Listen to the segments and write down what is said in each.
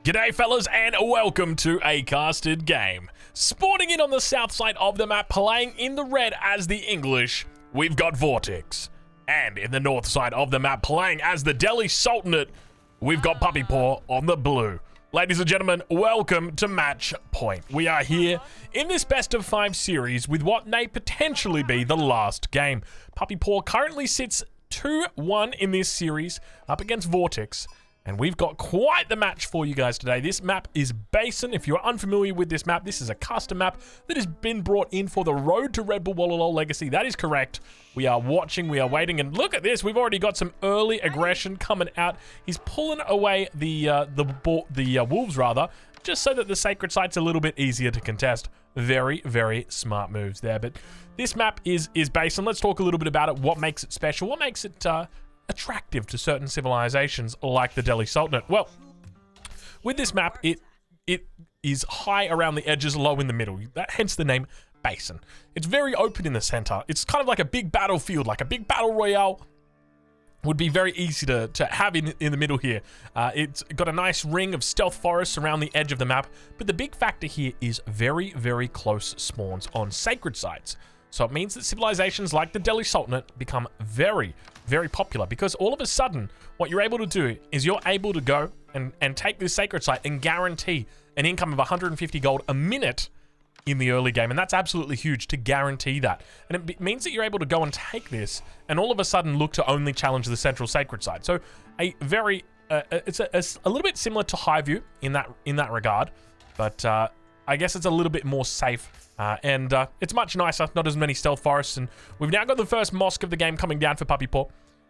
G'day fellas and welcome to A Casted Game. Spawning in on the south side of the map, playing in the red as the English, we've got Vortex. And in the north side of the map, playing as the Delhi Sultanate, we've got Puppy Paw on the blue. Ladies and gentlemen, welcome to Match Point. We are here in this best of 5 series with what may potentially be the last game. Puppy Paw currently sits 2-1 in this series up against Vortex. And we've got quite the match for you guys today. This map is Basin. If you're unfamiliar with this map, this is a custom map that has been brought in for the Road to Red Bull Wololo Legacy. That is correct. We are watching, we are waiting, and look at this. We've already got some early aggression coming out. He's pulling away the wolves, rather, just so that the sacred site's a little bit easier to contest. Very, very smart moves there. But this map is Basin. Let's talk a little bit about it. What makes it special? What makes it attractive to certain civilizations like the Delhi Sultanate? Well, with this map, it is high around the edges, low in the middle. Hence the name Basin. It's very open in the center. It's kind of like a big battlefield, like a big battle royale. Would be very easy to have in the middle here. It's got a nice ring of stealth forests around the edge of the map, but the big factor here is very, very close spawns on sacred sites. So it means that civilizations like the Delhi Sultanate become very, very popular, because all of a sudden, what you're able to do is you're able to go and take this sacred site and guarantee an income of 150 gold a minute in the early game. And that's absolutely huge to guarantee that. And it means that you're able to go and take this and all of a sudden look to only challenge the central sacred site. So it's a little bit similar to Highview in that regard, but I guess it's a little bit more safe. And it's much nicer, not as many stealth forests. And we've now got the first mosque of the game coming down for Puppy Paw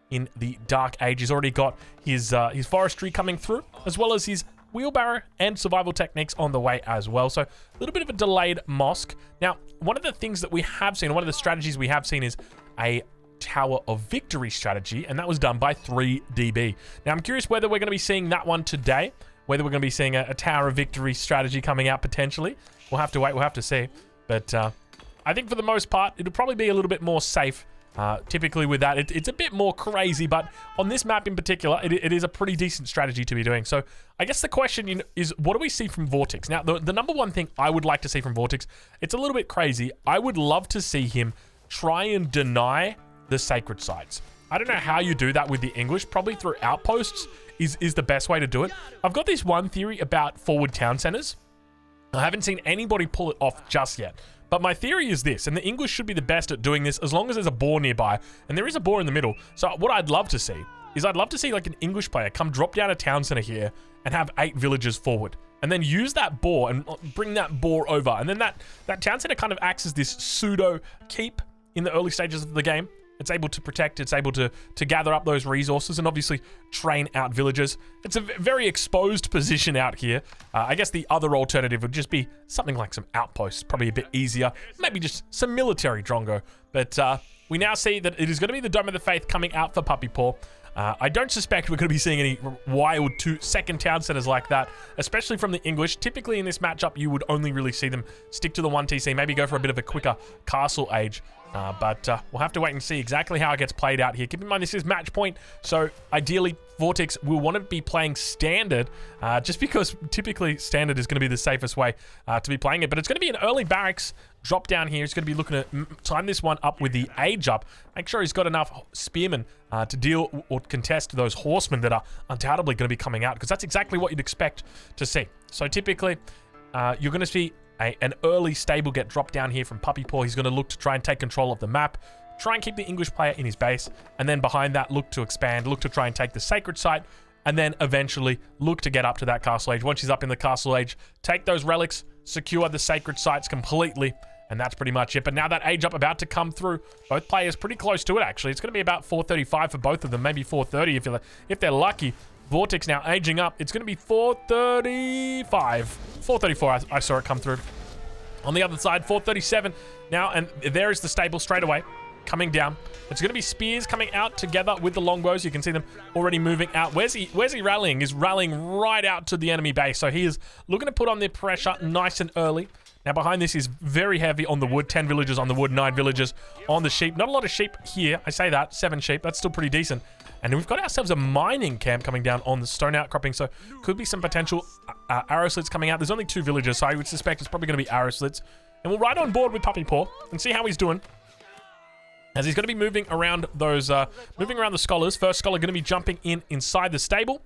in the Dark Age. He's already got his forestry coming through, as well as his wheelbarrow and survival techniques on the way as well. So a little bit of a delayed mosque. Now, one of the things that we have seen, one of the strategies we have seen is a Tower of Victory strategy, and that was done by 3DB. Now, I'm curious whether we're going to be seeing that one today, whether we're going to be seeing a Tower of Victory strategy coming out potentially. We'll have to wait, we'll have to see. But I think for the most part, it'll probably be a little bit more safe. Typically with that, it's a bit more crazy, but on this map in particular, it is a pretty decent strategy to be doing. So I guess the question is, what do we see from Vortex? Now, the number one thing I would like to see from Vortex, it's a little bit crazy. I would love to see him try and deny the sacred sites. I don't know how you do that with the English. Probably through outposts is the best way to do it. I've got this one theory about forward town centers. I haven't seen anybody pull it off just yet. But my theory is this, and the English should be the best at doing this as long as there's a boar nearby, and there is a boar in the middle. So what I'd love to see is I'd love to see like an English player come drop down a town center here and have 8 villagers forward, and then use that boar and bring that boar over. And then that town center kind of acts as this pseudo keep in the early stages of the game. It's able to protect, it's able to gather up those resources and obviously train out villagers. It's a very exposed position out here. I guess the other alternative would just be something like some outposts, probably a bit easier. Maybe just some military drongo. But we now see that it is going to be the Dome of the Faith coming out for Puppy Paw. I don't suspect we're going to be seeing any wild second town centers like that, especially from the English. Typically in this matchup, you would only really see them stick to the 1TC, maybe go for a bit of a quicker castle age. But we'll have to wait and see exactly how it gets played out here. Keep in mind, this is match point, so ideally, Vortex will want to be playing standard, just because typically standard is going to be the safest way to be playing it. But it's going to be an early barracks drop down here. He's going to be looking to time this one up with the age up. Make sure he's got enough spearmen to deal or contest those horsemen that are undoubtedly going to be coming out, because that's exactly what you'd expect to see. So typically, you're going to see an early stable get dropped down here from Puppy Paw. He's going to look to try and take control of the map, try and keep the English player in his base, and then behind that look to expand, look to try and take the sacred site, and then eventually look to get up to that castle age. Once he's up in the castle age, take those relics, secure the sacred sites completely, and that's pretty much it. But now that age up about to come through, both players pretty close to it actually. It's going to be about 435 for both of them, maybe 430 if they're lucky. Vortex now aging up. It's going to be 435. 434, I saw it come through. On the other side, 437 now, and there is the stable straight away coming down. It's going to be spears coming out together with the longbows. You can see them already moving out. Where's he rallying? He's rallying right out to the enemy base. So he is looking to put on the pressure nice and early. Now behind this is very heavy on the wood. 10 villagers on the wood, 9 villagers on the sheep. Not a lot of sheep here. I say that, 7 sheep. That's still pretty decent. And we've got ourselves a mining camp coming down on the stone outcropping, so could be some potential arrow slits coming out. There's only 2 villagers, so I would suspect it's probably going to be arrow slits. And we'll ride on board with Puppy Paw and see how he's doing. As he's going to be moving around those, moving around the scholars. First scholar going to be jumping inside the stable.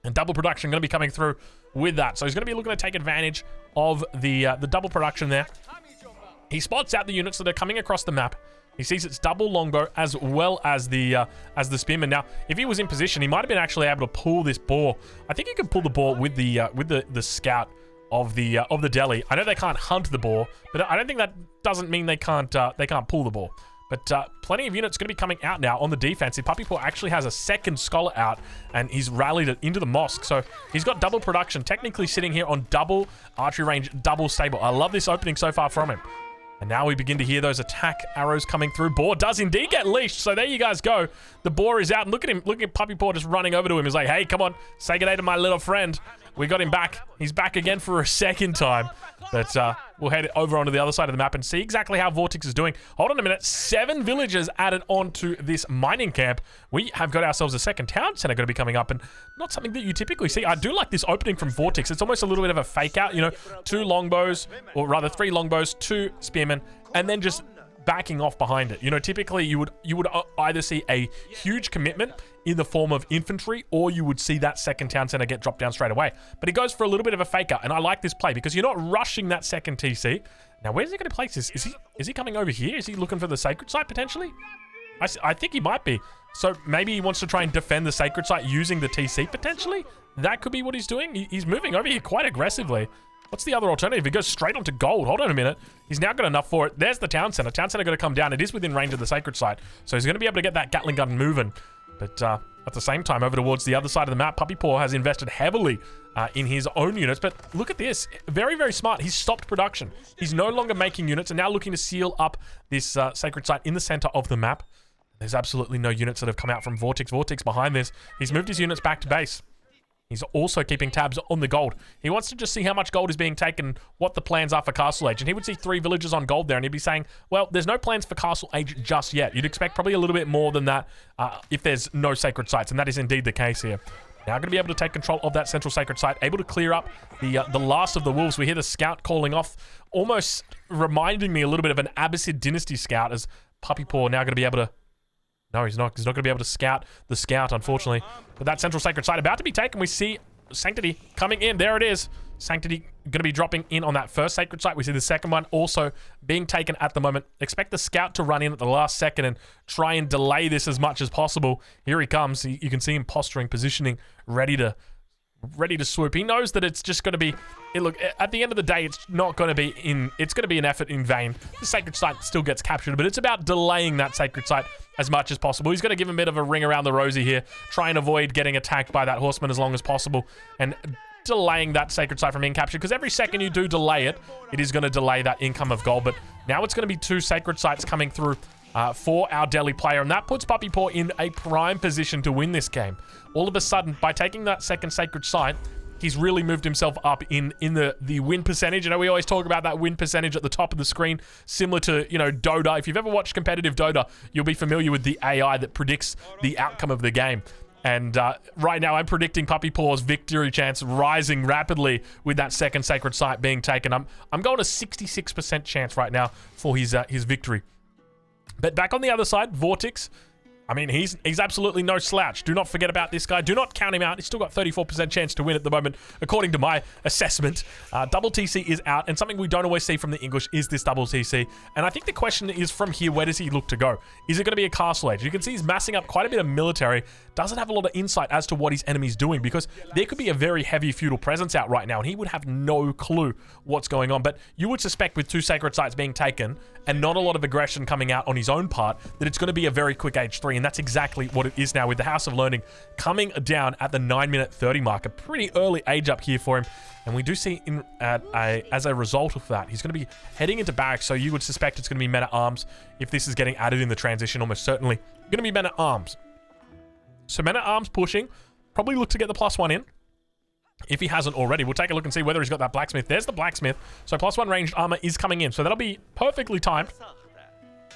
And double production going to be coming through with that. So he's going to be looking to take advantage of the double production there. He spots out the units that are coming across the map. He sees it's double longbow as well as the spearman. Now, if he was in position, he might have been actually able to pull this boar. I think he could pull the boar with the scout of the deli. I know they can't hunt the boar, but I don't think that doesn't mean they can't pull the boar. But plenty of units going to be coming out now on the defensive. Puppy Paw actually has a second scholar out, and he's rallied it into the mosque. So he's got double production, technically sitting here on double archery range, double stable. I love this opening so far from him. And now we begin to hear those attack arrows coming through. Boar does indeed get leashed, so there you guys go. The boar is out, and look at him, look at Puppy Paw just running over to him. He's like, hey, come on, say good day to my little friend. We got him back. He's back again for a second time. But we'll head over onto the other side of the map and see exactly how Vortex is doing. Hold on a minute. 7 villagers added onto this mining camp. We have got ourselves a second town center going to be coming up, and not something that you typically see. I do like this opening from Vortex. It's almost a little bit of a fake out, you know, 2 longbows, or rather 3 longbows, 2 spearmen, and then just backing off behind it. You know, typically you would either see a huge commitment in the form of infantry, or you would see that second town center get dropped down straight away. But he goes for a little bit of a fake out, and I like this play because you're not rushing that second TC. Now, where's he going to place this? Is he coming over here? Is he looking for the sacred site potentially? I think he might be. So maybe he wants to try and defend the sacred site using the TC potentially. That could be what he's doing. He's moving over here quite aggressively. What's the other alternative? He goes straight onto gold. Hold on a minute. He's now got enough for it. There's the town center. Town center going to come down. It is within range of the sacred site. So he's going to be able to get that Gatling gun moving. But at the same time, over towards the other side of the map, Puppy Paw has invested heavily in his own units. But look at this. Very, very smart. He's stopped production. He's no longer making units and now looking to seal up this sacred site in the center of the map. There's absolutely no units that have come out from Vortex. Vortex behind this. He's moved his units back to base. He's also keeping tabs on the gold. He wants to just see how much gold is being taken, what the plans are for Castle Age. And he would see 3 villages on gold there, and he'd be saying, well, there's no plans for Castle Age just yet. You'd expect probably a little bit more than that if there's no sacred sites, and that is indeed the case here. Now going to be able to take control of that central sacred site, able to clear up the last of the wolves. We hear the scout calling off, almost reminding me a little bit of an Abbasid Dynasty scout, as Puppy Paw now going to be able to... No, he's not. He's not going to be able to scout the scout, unfortunately. But that central sacred site about to be taken. We see Sanctity coming in. There it is. Sanctity going to be dropping in on that first sacred site. We see the second one also being taken at the moment. Expect the scout to run in at the last second and try and delay this as much as possible. Here he comes. You can see him posturing, positioning, ready to swoop. He knows that it's just going to be... Look, at the end of the day, it's not going to be it's going to be an effort in vain. The sacred site still gets captured, but it's about delaying that sacred site as much as possible. He's going to give him a bit of a ring around the rosy here, try and avoid getting attacked by that horseman as long as possible, and delaying that sacred site from being captured, because every second you do delay it, it is going to delay that income of gold. But now it's going to be 2 sacred sites coming through for our Delhi player, and that puts Puppy Paw in a prime position to win this game. All of a sudden, by taking that second sacred site, he's really moved himself up in the win percentage. You know, we always talk about that win percentage at the top of the screen, similar to, you know, Dota. If you've ever watched competitive Dota, you'll be familiar with the AI that predicts the outcome of the game. And right now, I'm predicting Puppy Paw's victory chance rising rapidly with that second sacred site being taken. I'm going a 66% chance right now for his victory. But back on the other side, Vortex, I mean, he's absolutely no slouch. Do not forget about this guy. Do not count him out. He's still got 34% chance to win at the moment, according to my assessment. Double TC is out, and something we don't always see from the English is this double TC. And I think the question is, from here, where does he look to go? Is it going to be a Castle Age? You can see he's massing up quite a bit of military. Doesn't have a lot of insight as to what his enemy's doing, because there could be a very heavy feudal presence out right now, and he would have no clue what's going on. But you would suspect, with 2 sacred sites being taken and not a lot of aggression coming out on his own part, that it's going to be a very quick Age 3, and that's exactly what it is now, with the House of Learning coming down at the 9-minute 30 mark. A pretty early age up here for him, and we do see as a result of that, he's going to be heading into barracks, so you would suspect it's going to be men-at-arms. If this is getting added in the transition, almost certainly going to be men-at-arms. So men-at-arms pushing, probably look to get the +1 in. If he hasn't already, we'll take a look and see whether he's got that blacksmith. There's the blacksmith. So +1 ranged armor is coming in. So that'll be perfectly timed.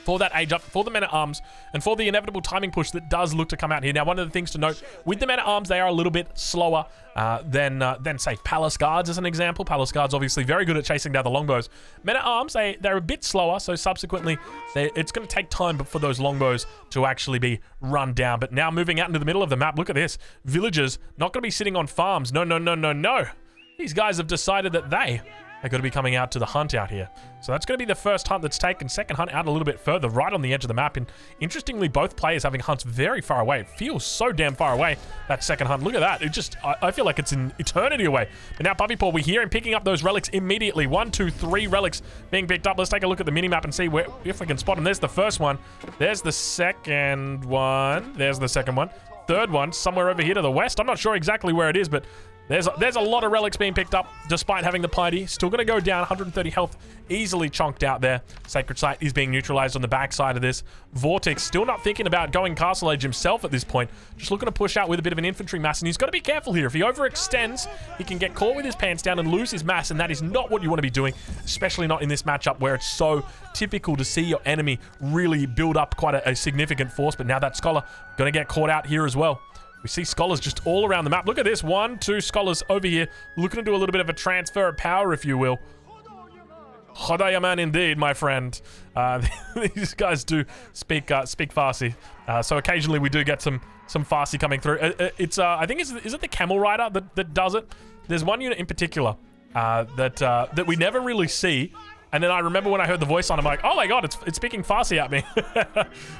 for that age up, for the men-at-arms, and for the inevitable timing push that does look to come out here. Now, one of the things to note, with the men-at-arms, they are a little bit slower than say, Palace Guards as an example. Palace Guards obviously very good at chasing down the longbows. Men-at-arms, they're a bit slower, so subsequently, it's going to take time for those longbows to actually be run down. But now moving out into the middle of the map, look at this. Villagers not going to be sitting on farms. No, no, no, no, no. These guys have decided that they are going to be coming out to the hunt out here. So that's going to be the first hunt that's taken. Second hunt out a little bit further, right on the edge of the map. And interestingly, both players having hunts very far away. It feels so damn far away, that second hunt. Look at that. It just, I feel like it's an eternity away. But now Puppy Paw, we hear him picking up those relics immediately. 1, 2, 3 relics being picked up. Let's take a look at the mini-map and see if we can spot them. There's the first one. There's the second one. There's the second one. Third one, somewhere over here to the west. I'm not sure exactly where it is, but there's a lot of relics being picked up, despite having the piety. Still going to go down, 130 health, easily chonked out there. Sacred Site is being neutralized on the backside of this. Vortex still not thinking about going Castle Age himself at this point. Just looking to push out with a bit of an infantry mass, and he's got to be careful here. If he overextends, he can get caught with his pants down and lose his mass, and that is not what you want to be doing, especially not in this matchup where it's so typical to see your enemy really build up quite a significant force. But now that Scholar going to get caught out here as well. We see Scholars just all around the map. Look at this. 1, 2 Scholars over here. Looking to do a little bit of a transfer of power, if you will. Khodayaman indeed, my friend. These guys do speak Farsi. So occasionally we do get some Farsi coming through. It's I think, is it the Camel Rider that does it? There's one unit in particular that we never really see. And then I remember when I heard the voice on, I'm like, oh my god, it's speaking Farsi at me.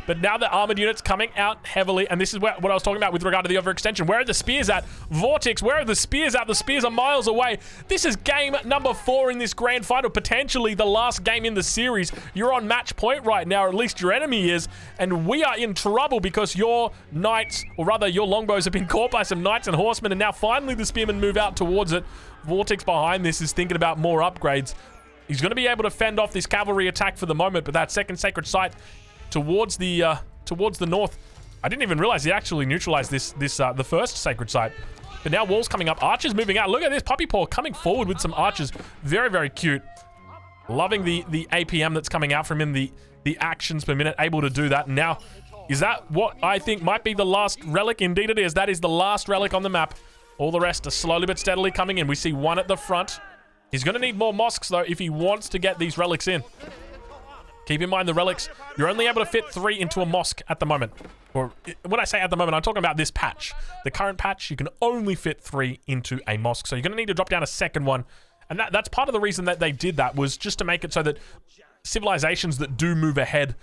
But now the armored unit's coming out heavily, and this is what I was talking about with regard to the overextension. Where are the spears at? Vortex, where are the spears at? The spears are miles away. This is game number 4 in this grand final, potentially the last game in the series. You're on match point right now, or at least your enemy is, and we are in trouble because your knights, or rather your longbows, have been caught by some knights and horsemen, and now finally the spearmen move out towards it. Vortex behind this is thinking about more upgrades. He's going to be able to fend off this cavalry attack for the moment, but that second Sacred Site towards the north, I didn't even realize he actually neutralized the first Sacred Site. But now walls coming up, archers moving out. Look at this, Puppy Paw coming forward with some archers. Very, very cute. Loving the APM that's coming out from him, the actions per minute, able to do that. And now, is that what I think might be the last relic? Indeed it is. That is the last relic on the map. All the rest are slowly but steadily coming in. We see one at the front. He's going to need more mosques, though, if he wants to get these relics in. Keep in mind, the relics, you're only able to fit 3 into a mosque at the moment. Or when I say at the moment, I'm talking about this patch. The current patch, you can only fit 3 into a mosque. So you're going to need to drop down a second one. And that's part of the reason that they did that, was just to make it so that civilizations that do move ahead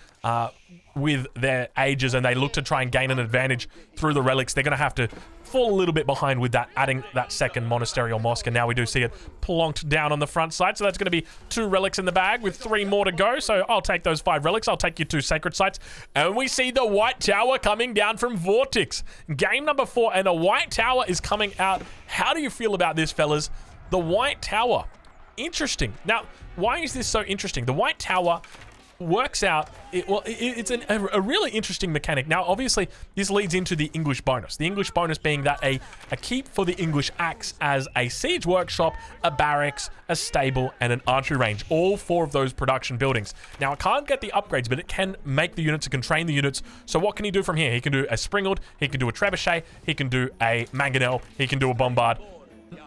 with their ages and they look to try and gain an advantage through the relics, they're going to have to fall a little bit behind with that, adding that second monastery or mosque. And now we do see it plonked down on the front side. So that's going to be 2 relics in the bag with 3 more to go. So I'll take those 5 relics. I'll take your 2 sacred sites. And we see the White Tower coming down from Vortex. Game number 4, and a White Tower is coming out. How do you feel about this, fellas? The White Tower. Interesting. Now, why is this so interesting? The White Tower works out, it's a really interesting mechanic. Now, obviously, this leads into the English bonus. The English bonus being that a keep for the English acts as a siege workshop, a barracks, a stable, and an archery range. All 4 of those production buildings. Now, it can't get the upgrades, but it can make the units, it can train the units. So what can he do from here? He can do a Springald, he can do a Trebuchet, he can do a Mangonel, he can do a Bombard,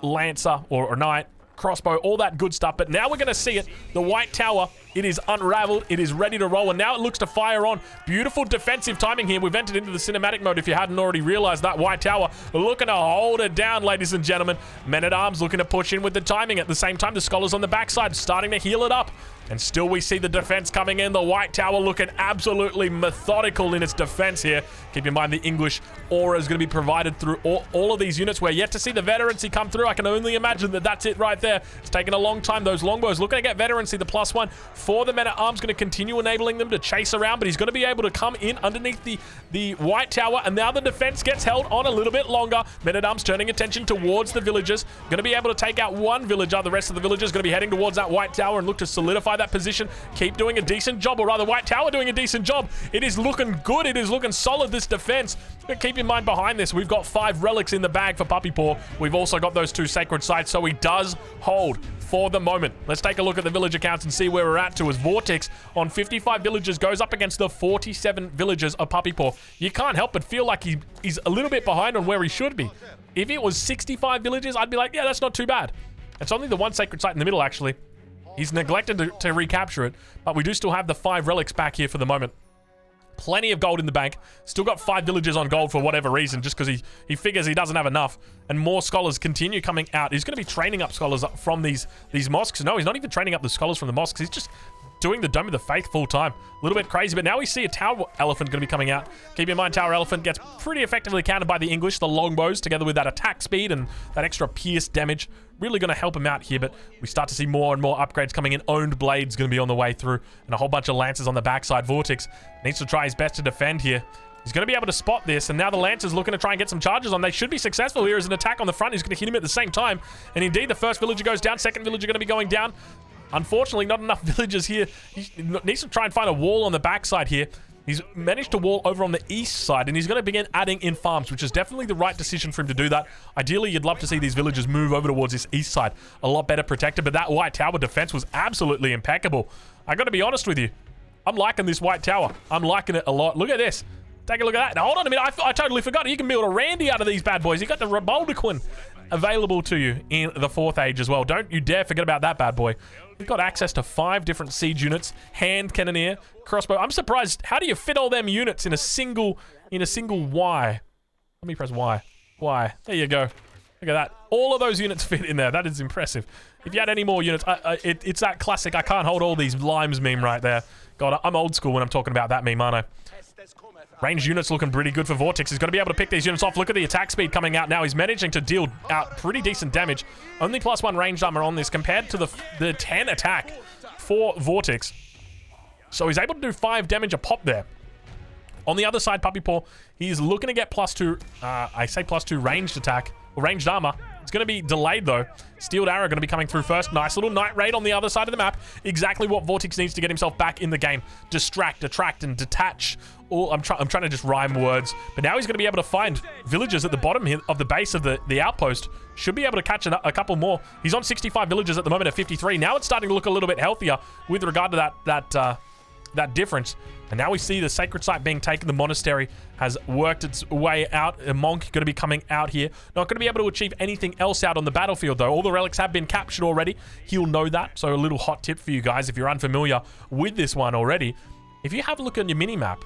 Lancer, or Knight, crossbow, all that good stuff. But now we're going to see it. The White Tower, it is unraveled. It is ready to roll. And now it looks to fire on. Beautiful defensive timing here. We've entered into the cinematic mode. If you hadn't already realized, that White Tower looking to hold it down, ladies and gentlemen. Men-at-Arms looking to push in with the timing. At the same time, the Scholars on the backside starting to heal it up. And still we see the defense coming in. The White Tower looking absolutely methodical in its defense here. Keep in mind the English aura is going to be provided through all of these units. We're yet to see the veterancy come through. I can only imagine that that's it right there. It's taken a long time. Those longbows looking to get veterancy. The +1 for the Men-at-Arms going to continue enabling them to chase around, but he's going to be able to come in underneath the White Tower. And now the defense gets held on a little bit longer. Men-at-Arms turning attention towards the villagers. Going to be able to take out 1 villager. The rest of the villagers going to be heading towards that White Tower and look to solidify that position. Keep doing a decent job, or rather White Tower doing a decent job. It is looking good. It is looking solid, this defense. But keep in mind, behind this, we've got 5 relics in the bag for Puppy Paw. We've also got those 2 sacred sites, so he does hold for the moment. Let's take a look at the villager counts and see where we're at to, as Vortex on 55 villagers goes up against the 47 villagers of Puppy Paw. You can't help but feel like he's a little bit behind on where he should be. If it was 65 villagers, I'd be like, yeah, that's not too bad. It's only the one sacred site in the middle, actually. He's neglected to recapture it, but we do still have the 5 relics back here for the moment. Plenty of gold in the bank. Still got 5 villagers on gold for whatever reason, just because he figures he doesn't have enough. And more scholars continue coming out. He's going to be training up scholars from these mosques. No, he's not even training up the scholars from the mosques. He's just doing the Dome of the Faith full time. A little bit crazy, but now we see a Tower Elephant going to be coming out. Keep in mind, Tower Elephant gets pretty effectively countered by the English, the longbows, together with that attack speed and that extra pierce damage. Really going to help him out here, but we start to see more and more upgrades coming in. Owned Blades going to be on the way through, and a whole bunch of Lancers on the backside. Vortex needs to try his best to defend here. He's going to be able to spot this, and now the Lancers looking to try and get some charges on. They should be successful here as an attack on the front. He's going to hit him at the same time, and indeed, the first villager goes down. Second villager going to be going down. Unfortunately, not enough villagers here. He needs to try and find a wall on the backside here. He's managed to wall over on the east side, and he's going to begin adding in farms, which is definitely the right decision for him to do that. Ideally, you'd love to see these villagers move over towards this east side. A lot better protected, but that white tower defense was absolutely impeccable. I got to be honest with you. I'm liking this white tower. I'm liking it a lot. Look at this. Take a look at that. Now, hold on a minute. I totally forgot. You can build a Randy out of these bad boys. You got the Reboldequin available to you in the 4th age as well. Don't you dare forget about that bad boy. We've got access to 5 different siege units, hand cannoneer, crossbow. I'm surprised. How do you fit all them units in a single Y? Let me press Y. Y. There you go. Look at that. All of those units fit in there. That is impressive. If you had any more units, it's that classic I can't hold all these limes meme right there. God, I'm old school when I'm talking about that meme, aren't I? Ranged units looking pretty good for Vortex. He's going to be able to pick these units off. Look at the attack speed coming out now. He's managing to deal out pretty decent damage. Only +1 ranged armor on this compared to the 10 attack for Vortex. So he's able to do 5 damage a pop there. On the other side, Puppy Paw, he's looking to get +2, I say +2 ranged attack, or ranged armor. It's going to be delayed, though. Steeled Arrow going to be coming through first. Nice little Night Raid on the other side of the map. Exactly what Vortex needs to get himself back in the game. Distract, attract, and detach. I'm trying to just rhyme words. But now he's going to be able to find villagers at the bottom here of the base of the outpost. Should be able to catch a couple more. He's on 65 villagers at the moment at 53. Now it's starting to look a little bit healthier with regard to that difference. And now we see the sacred site being taken. The monastery has worked its way out. A monk going to be coming out here. Not going to be able to achieve anything else out on the battlefield, though. All the relics have been captured already. He'll know that. So a little hot tip for you guys if you're unfamiliar with this one already. If you have a look at your mini-map.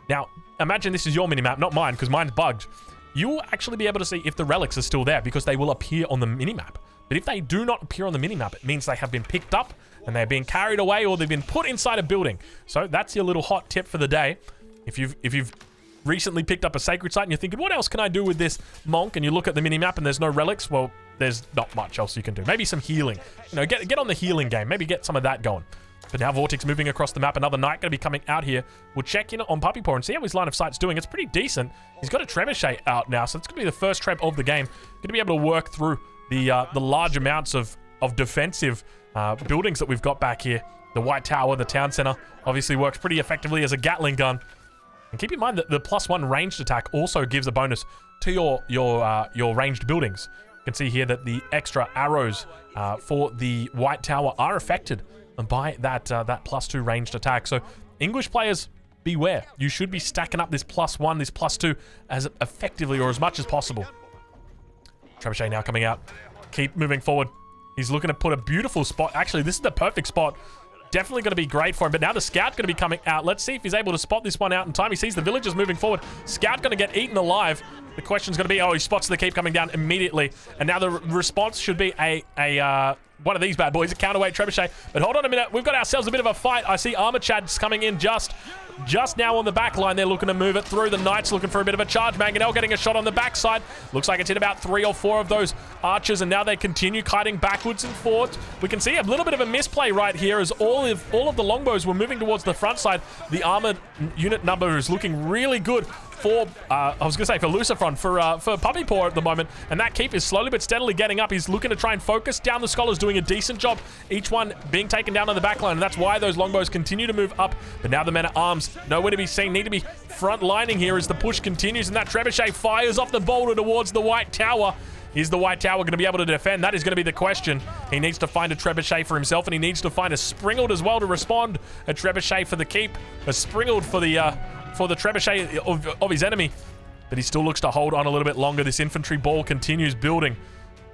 Now, imagine this is your mini-map, not mine, because mine's bugged. You will actually be able to see if the relics are still there, because they will appear on the mini-map. But if they do not appear on the mini-map, it means they have been picked up and they're being carried away, or they've been put inside a building. So that's your little hot tip for the day. If you've recently picked up a sacred site and you're thinking, what else can I do with this monk? And you look at the mini-map and there's no relics, well, there's not much else you can do. Maybe some healing. You know, get on the healing game. Maybe get some of that going. But now Vortex moving across the map. Another knight going to be coming out here. We'll check in on Puppy Paw and see how his line of sight's doing. It's pretty decent. He's got a trebuchet out now, so it's going to be the first treb of the game. Going to be able to work through the large amounts of defensive buildings that we've got back here. The White Tower, the town center, obviously works pretty effectively as a Gatling gun. And keep in mind that the +1 ranged attack also gives a bonus to your ranged buildings. You can see here that the extra arrows for the White Tower are affected by that +2 ranged attack. So English players, beware. You should be stacking up this +1, this +2 as effectively or as much as possible. Trebuchet now coming out. Keep moving forward. He's looking to put a beautiful spot. Actually, this is the perfect spot. Definitely going to be great for him. But now the Scout going to be coming out. Let's see if he's able to spot this one out in time. He sees the villagers moving forward. Scout going to get eaten alive. The question's going to be, oh, he spots the keep coming down immediately. And now the response should be one of these bad boys, a counterweight trebuchet. But hold on a minute. We've got ourselves a bit of a fight. I see Armor Chad's coming in just now on the back line. They're looking to move it through. The Knights looking for a bit of a charge. Mangonel getting a shot on the backside. Looks like it's hit about 3 or 4 of those archers, and now they continue kiting backwards and forwards. We can see a little bit of a misplay right here as all of the longbows were moving towards the front side. The armored unit number is looking really good for, I was going to say for Lucifron, for Puppy Paw at the moment. And that keep is slowly but steadily getting up. He's looking to try and focus down the Scholars, doing a decent job. Each one being taken down on the back line. And that's why those longbows continue to move up. But now the men at arms, nowhere to be seen, need to be front lining here as the push continues. And that trebuchet fires off the boulder towards the White Tower. Is the White Tower going to be able to defend? That is going to be the question. He needs to find a Trebuchet for himself, and he needs to find a Springald as well to respond. A Trebuchet for the keep, a Springald for the Trebuchet of his enemy. But he still looks to hold on a little bit longer. This infantry ball continues building.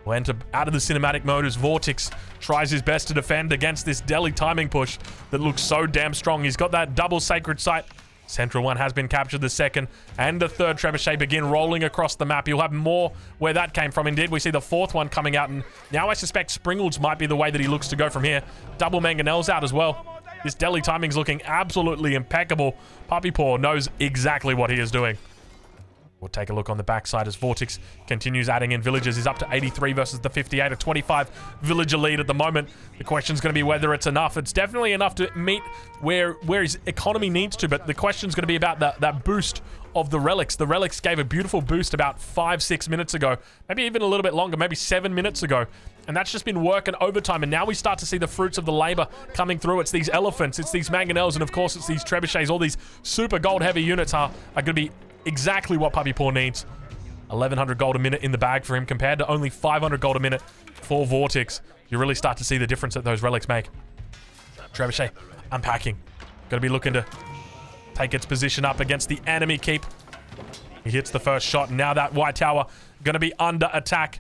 We'll enter out of the cinematic mode as Vortex tries his best to defend against this Delhi timing push that looks so damn strong. He's got that double sacred sight. Central one has been captured. The second and the third Trebuchet begin rolling across the map. You'll have more where that came from. Indeed, we see the fourth one coming out, and now I suspect Springalds might be the way that he looks to go from here. Double Mangonels out as well. This Delhi timing's looking absolutely impeccable. Puppy Paw knows exactly what he is doing. We'll take a look on the backside as Vortex continues adding in villagers. He's up to 83 versus the 58, a 25 villager lead at the moment. The question's going to be whether it's enough. It's definitely enough to meet where his economy needs to, but the question's going to be about that boost of the relics. The relics gave a beautiful boost about 5-6 minutes ago, maybe even a little bit longer, maybe 7 minutes ago. And that's just been working overtime, and now we start to see the fruits of the labor coming through. It's these elephants, it's these mangonels, and of course it's these trebuchets. All these super gold heavy units are going to be exactly what Puppy Paw needs. 1100 gold a minute in the bag for him compared to only 500 gold a minute for Vortex. You really start to see the difference that those relics make. Trebuchet unpacking. Going to be looking to take its position up against the enemy keep. He hits the first shot. Now that White Tower going to be under attack.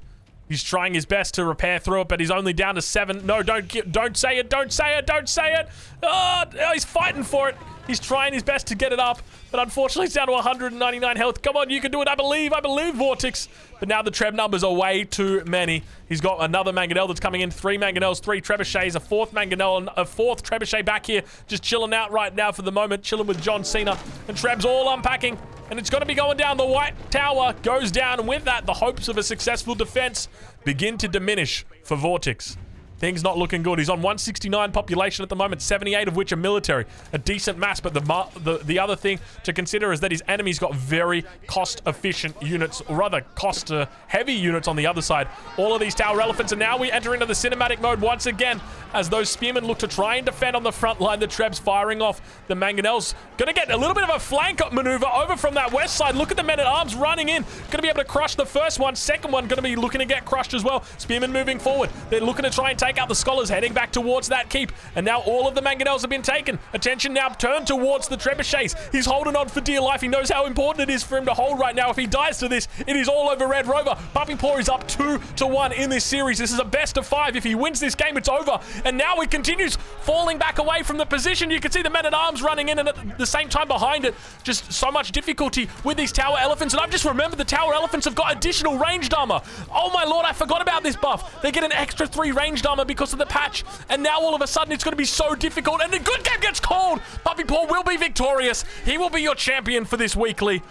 He's trying his best to repair through it, but he's only down to 7. No, don't say it, don't say it, don't say it. Oh, he's fighting for it. He's trying his best to get it up, but unfortunately it's down to 199 health. Come on, you can do it. I believe, Vortex. But now the Treb numbers are way too many. He's got another Mangonel that's coming in. 3 Mangonels, 3 Trebuchets, a 4th Mangonel, and a 4th Trebuchet back here. Just chilling out right now for the moment, chilling with John Cena. And Treb's all unpacking, and it's going to be going down. The White Tower goes down, and with that, the hopes of a successful defense begin to diminish for Vortex. Things not looking good. He's on 169 population at the moment, 78 of which are military. A decent mass, but the other thing to consider is that his enemy's got very cost-efficient units, or rather cost-heavy units on the other side. All of these tower elephants, and now we enter into the cinematic mode once again as those spearmen look to try and defend on the front line. The Treb's firing off. The Mangonels going to get a little bit of a flank maneuver over from that west side. Look at the men-at-arms running in. Going to be able to crush the first one. Second one going to be looking to get crushed as well. Spearmen moving forward. They're looking to try and take out the Scholars, heading back towards that keep. And now all of the Mangonels have been taken. Attention now turned towards the Trebuchets. He's holding on for dear life. He knows how important it is for him to hold right now. If he dies to this, it is all over Red Rover. Puppy Paw is up 2-1 in this series. This is a best of 5. If he wins this game, it's over. And now he continues falling back away from the position. You can see the men-at-arms running in, and at the same time behind it, just so much difficulty with these tower elephants. And I've just remembered the tower elephants have got additional ranged armor. Oh my lord, I forgot about this buff. They get an extra 3 ranged armor because of the patch, and now all of a sudden it's going to be so difficult, and the good game gets called. Puppy Paw will be victorious. He will be your champion for this weekly.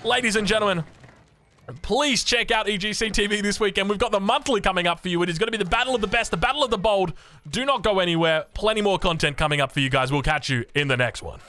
Ladies and gentlemen, please check out EGC TV this weekend. We've got the monthly coming up for you. It is going to be the battle of the best, the battle of the bold. Do not go anywhere. Plenty more content coming up for you guys. We'll catch you in the next one.